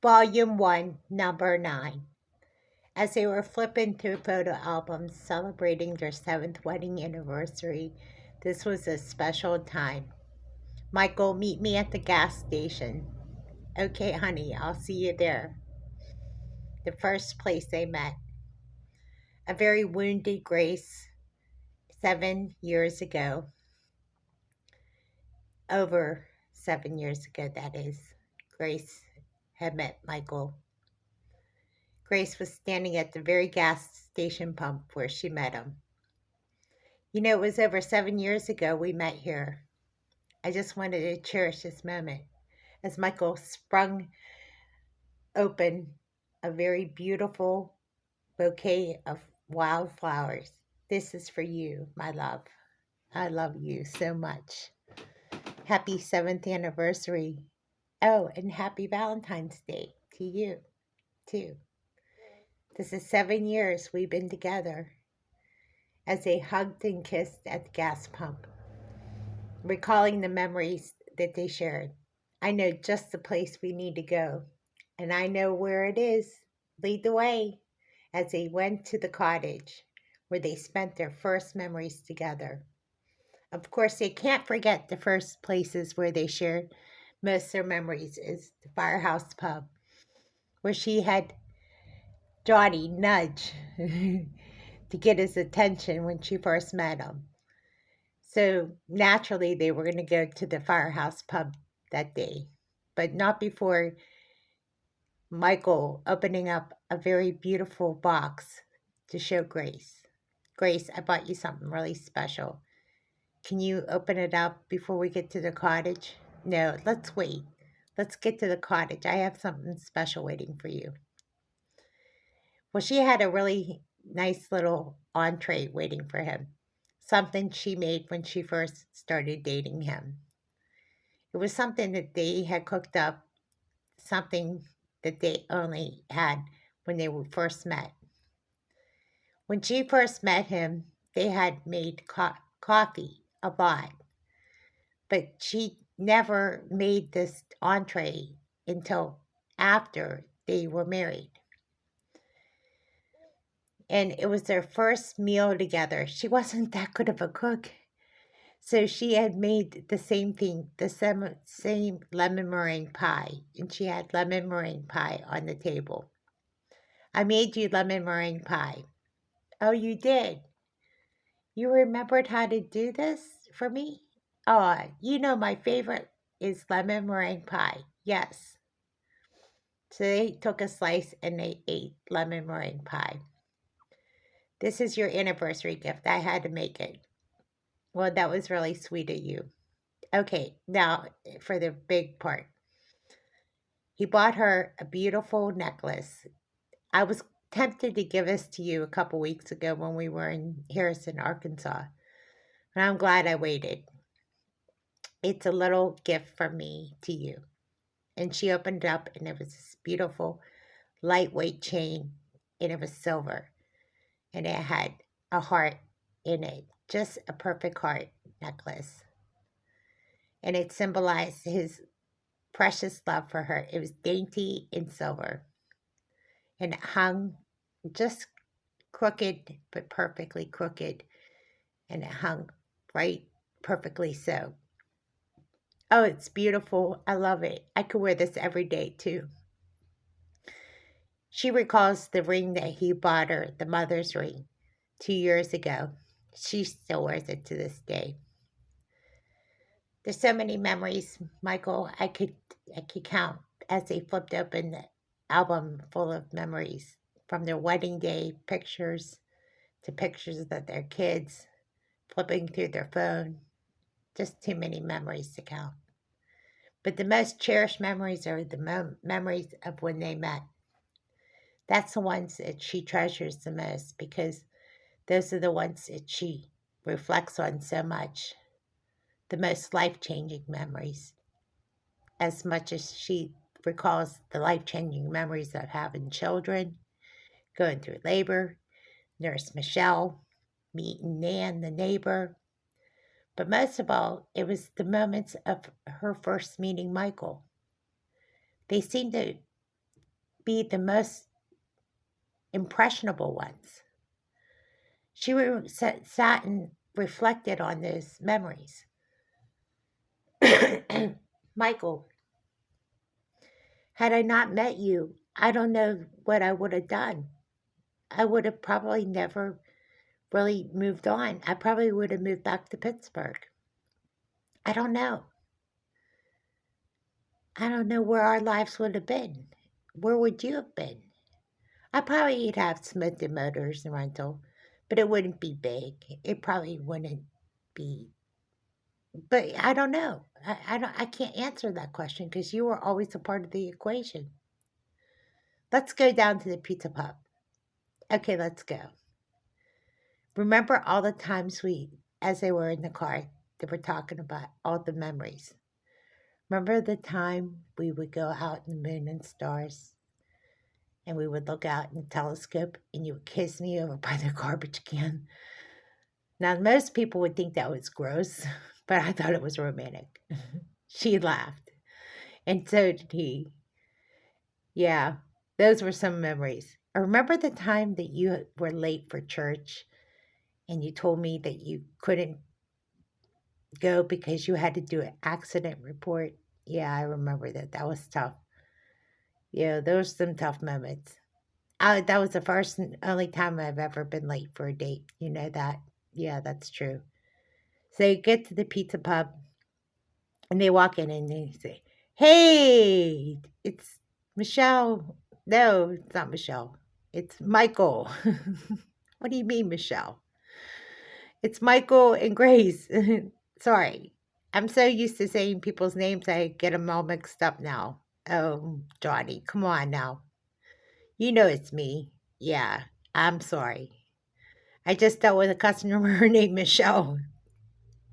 Volume 1, Number 9. As they were flipping through photo albums celebrating their 7th wedding anniversary, this was a special time. Michael, meet me at the gas station. Okay, honey, I'll see you there. The first place they met. A very wounded Grace, 7 years ago. Over 7 years ago, that is. Grace had met Michael. Grace was standing at the very gas station pump where she met him. You know, it was over 7 years ago we met here. I just wanted to cherish this moment as Michael sprung open a very beautiful bouquet of wildflowers. This is for you, my love. I love you so much. Happy 7th anniversary. Oh, and happy Valentine's Day to you, too. This is 7 years we've been together. As they hugged and kissed at the gas pump, recalling the memories that they shared. I know just the place we need to go, and I know where it is. Lead the way. As they went to the cottage where they spent their first memories together. Of course, they can't forget the first places where they shared most of their memories is the Firehouse Pub, where she had Johnny nudge to get his attention when she first met him. So naturally, they were going to go to the Firehouse Pub that day, but not before Michael opening up a very beautiful box to show Grace. Grace, I bought you something really special. Can you open it up before we get to the cottage? No, let's wait. Let's get to the cottage. I have something special waiting for you. Well, she had a really nice little entree waiting for him. Something she made when she first started dating him. It was something that they had cooked up, something that they only had when they were first met. When she first met him, they had made coffee a lot, but she never made this entree until after they were married. And it was their first meal together. She wasn't that good of a cook. So she had made the same thing, the same lemon meringue pie. And she had lemon meringue pie on the table. I made you lemon meringue pie. Oh, you did? You remembered how to do this for me? Oh, you know my favorite is lemon meringue pie. Yes. So they took a slice and they ate lemon meringue pie. This is your anniversary gift. I had to make it. Well, that was really sweet of you. Okay, now for the big part. He bought her a beautiful necklace. I was tempted to give this to you a couple weeks ago when we were in Harrison, Arkansas. But I'm glad I waited. It's a little gift from me to you. And she opened it up and it was this beautiful lightweight chain and it was silver. And it had a heart in it. Just a perfect heart necklace. And it symbolized his precious love for her. It was dainty in silver. And it hung just crooked, but perfectly crooked. And it hung right perfectly so. Oh, it's beautiful. I love it. I could wear this every day too. She recalls the ring that he bought her, the mother's ring, 2 years ago. She still wears it to this day. There's so many memories, Michael, I could count as they flipped open the album full of memories from their wedding day pictures to pictures of their kids, flipping through their phone. Just too many memories to count. But the most cherished memories are the memories of when they met. That's the ones that she treasures the most because those are the ones that she reflects on so much. The most life-changing memories. As much as she recalls the life-changing memories of having children, going through labor, Nurse Michelle, meeting Nan, the neighbor. But most of all, it was the moments of her first meeting Michael. They seemed to be the most impressionable ones. She sat and reflected on those memories. Michael, had I not met you, I don't know what I would have done. I would have probably never really moved on. I probably would have moved back to Pittsburgh. I don't know. I don't know where our lives would have been. Where would you have been? I probably would have Smithton Motors and rental, but it wouldn't be big. It probably wouldn't be. But I don't know. I can't answer that question because you were always a part of the equation. Let's go down to the pizza pub. Okay, let's go. Remember all the times as they were in the car, they were talking about all the memories. Remember the time we would go out in the moon and stars and we would look out in the telescope and you would kiss me over by the garbage can? Now, most people would think that was gross, but I thought it was romantic. She laughed, and so did he. Yeah, those were some memories. I remember the time that you were late for church and you told me that you couldn't go because you had to do an accident report. Yeah, I remember that. That was tough. Yeah, those were some tough moments. That was the first and only time I've ever been late for a date. You know that? Yeah, that's true. So you get to the pizza pub and they walk in and they say, "Hey, it's Michelle." No, it's not Michelle. It's Michael. What do you mean, Michelle? It's Michael and Grace. Sorry. I'm so used to saying people's names, I get them all mixed up now. Oh, Johnny, come on now. You know it's me. Yeah, I'm sorry. I just dealt with a customer named Michelle.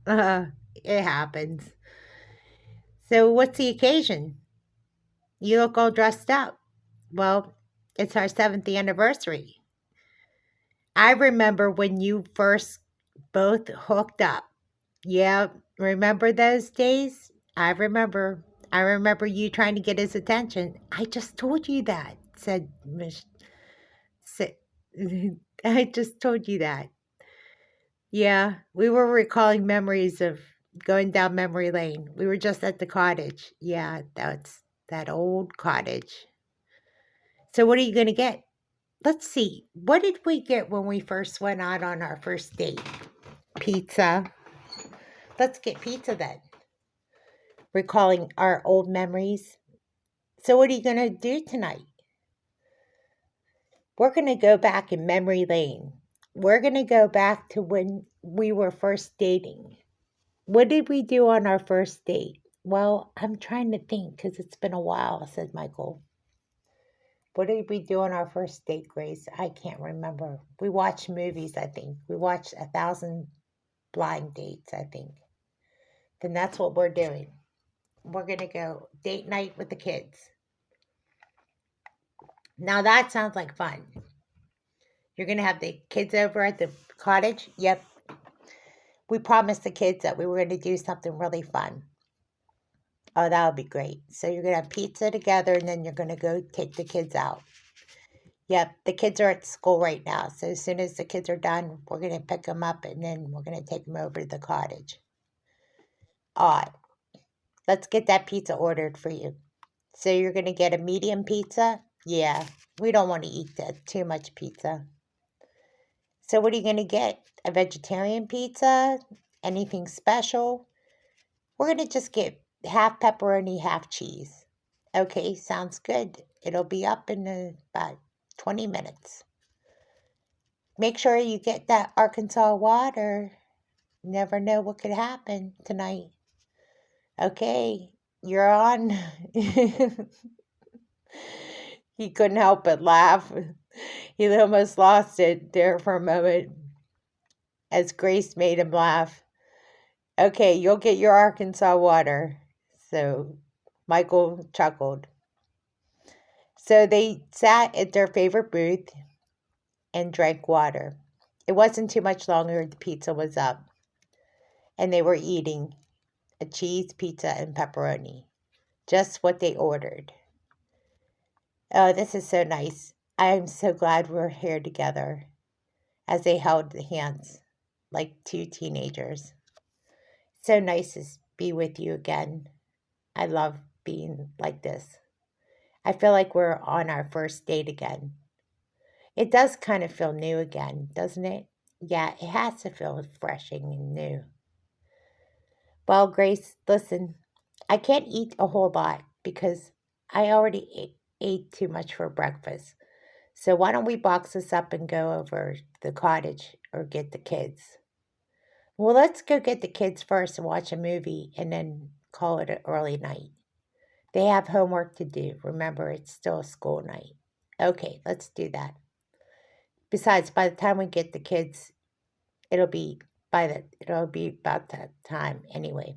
Uh, it happens. So, what's the occasion? You look all dressed up. Well, it's our seventh anniversary. I remember when you first both hooked up. Yeah, remember those days? I remember. I remember you trying to get his attention. I just told you that, said Miss. Sa- I just told you that. Yeah, we were recalling memories of going down memory lane. We were just at the cottage. Yeah, that's that old cottage. So, what are you going to get? Let's see. What did we get when we first went out on our first date? Pizza. Let's get pizza then. Recalling our old memories. So, what are you going to do tonight? We're going to go back in memory lane. We're going to go back to when we were first dating. What did we do on our first date? Well, I'm trying to think because it's been a while, said Michael. What did we do on our first date, Grace? I can't remember. We watched movies, I think. We watched 1,000 blind dates, I think. Then that's what we're doing. We're going to go date night with the kids. Now that sounds like fun. You're going to have the kids over at the cottage? Yep. We promised the kids that we were going to do something really fun. Oh, that would be great. So you're going to have pizza together and then you're going to go take the kids out. Yep, the kids are at school right now. So as soon as the kids are done, we're going to pick them up and then we're going to take them over to the cottage. All right. Let's get that pizza ordered for you. So you're going to get a medium pizza? Yeah, we don't want to eat that too much pizza. So what are you going to get? A vegetarian pizza? Anything special? We're going to just get half pepperoni, half cheese. Okay, sounds good. It'll be up in about 20 minutes. Make sure you get that Arkansas water. Never know what could happen tonight. Okay, you're on. He couldn't help but laugh. He almost lost it there for a moment as Grace made him laugh. Okay, you'll get your Arkansas water. So Michael chuckled. So they sat at their favorite booth and drank water. It wasn't too much longer, the pizza was up. And they were eating a cheese pizza and pepperoni. Just what they ordered. Oh, this is so nice. I'm so glad we're here together as they held hands like two teenagers. So nice to be with you again. I love being like this. I feel like we're on our first date again. It does kind of feel new again, doesn't it? Yeah, it has to feel refreshing and new. Well, Grace, listen, I can't eat a whole lot because I already ate too much for breakfast. So why don't we box this up and go over to the cottage or get the kids? Well, let's go get the kids first and watch a movie and then call it an early night. They have homework to do. Remember, it's still a school night. Okay, let's do that. Besides, by the time we get the kids, it'll be about that time anyway.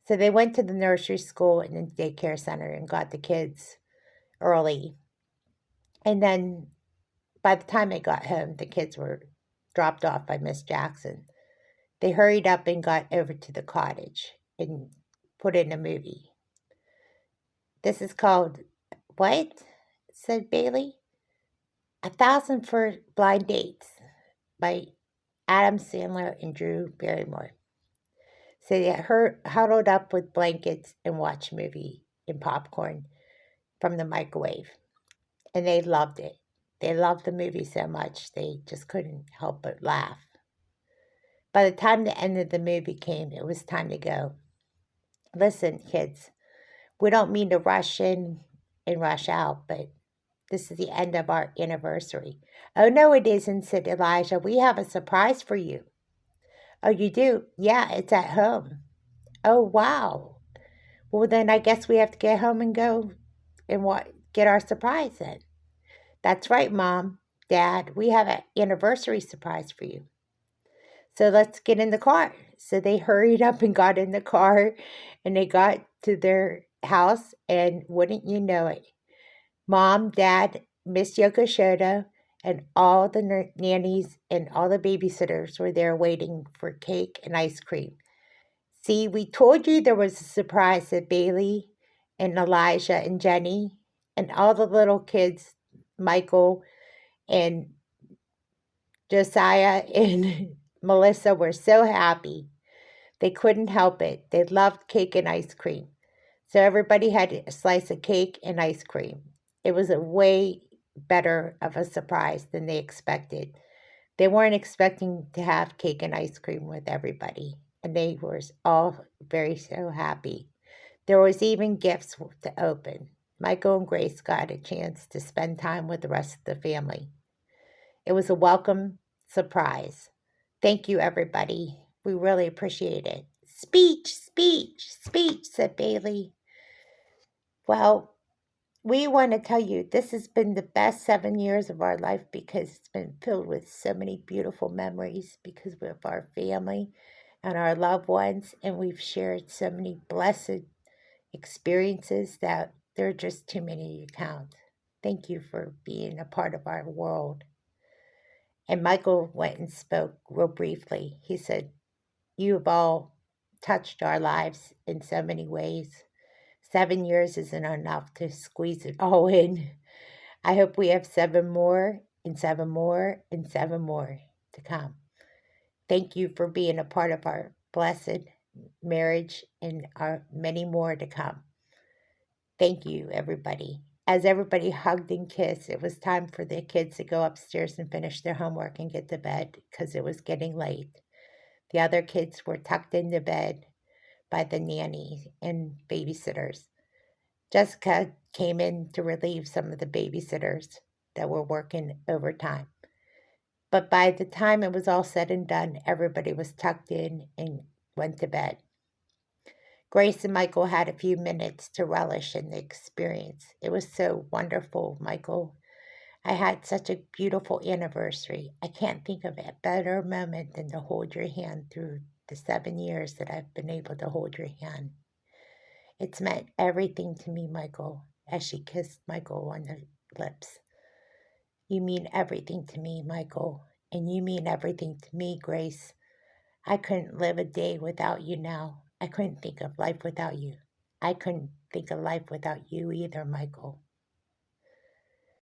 So they went to the nursery school and the daycare center and got the kids early. And then by the time they got home, the kids were dropped off by Miss Jackson. They hurried up and got over to the cottage and put in a movie. This is called what? Said Bailey. A Thousand for Blind Dates by Adam Sandler and Drew Barrymore. So they huddled up with blankets and watched movie and popcorn from the microwave. And they loved it. They loved the movie so much they just couldn't help but laugh. By the time the end of the movie came, it was time to go. Listen, kids, we don't mean to rush in and rush out, but this is the end of our anniversary. Oh, no, it isn't, said Elijah. We have a surprise for you. Oh, you do? Yeah, it's at home. Oh, wow. Well, then I guess we have to get home and go and get our surprise then. That's right, Mom, Dad. We have an anniversary surprise for you. So let's get in the car. So they hurried up and got in the car and they got to their house. And wouldn't you know it, Mom, Dad, Miss Yokoshoto, and all the nannies and all the babysitters were there waiting for cake and ice cream. See, we told you there was a surprise, said Bailey and Elijah and Jeni and all the little kids, Michael and Josiah and Melissa were so happy. They couldn't help it. They loved cake and ice cream. So everybody had a slice of cake and ice cream. It was a way better of a surprise than they expected. They weren't expecting to have cake and ice cream with everybody, and they were all very so happy. There was even gifts to open. Michael and Grace got a chance to spend time with the rest of the family. It was a welcome surprise. Thank you, everybody. We really appreciate it. Speech, speech, speech, said Bailey. Well, we want to tell you this has been the best 7 years of our life because it's been filled with so many beautiful memories because of our family and our loved ones, and we've shared so many blessed experiences that there are just too many to count. Thank you for being a part of our world. And Michael went and spoke real briefly. He said, you have all touched our lives in so many ways. 7 years isn't enough to squeeze it all in. I hope we have seven more and seven more and seven more to come. Thank you for being a part of our blessed marriage and our many more to come. Thank you, everybody. As everybody hugged and kissed, it was time for the kids to go upstairs and finish their homework and get to bed because it was getting late. The other kids were tucked into bed by the nanny and babysitters. Jessica came in to relieve some of the babysitters that were working overtime. But by the time it was all said and done, everybody was tucked in and went to bed. Grace and Michael had a few minutes to relish in the experience. It was so wonderful, Michael. I had such a beautiful anniversary. I can't think of a better moment than to hold your hand through the 7 years that I've been able to hold your hand. It's meant everything to me, Michael, as she kissed Michael on the lips. You mean everything to me, Michael, and you mean everything to me, Grace. I couldn't live a day without you now. I couldn't think of life without you. I couldn't think of life without you either, Michael.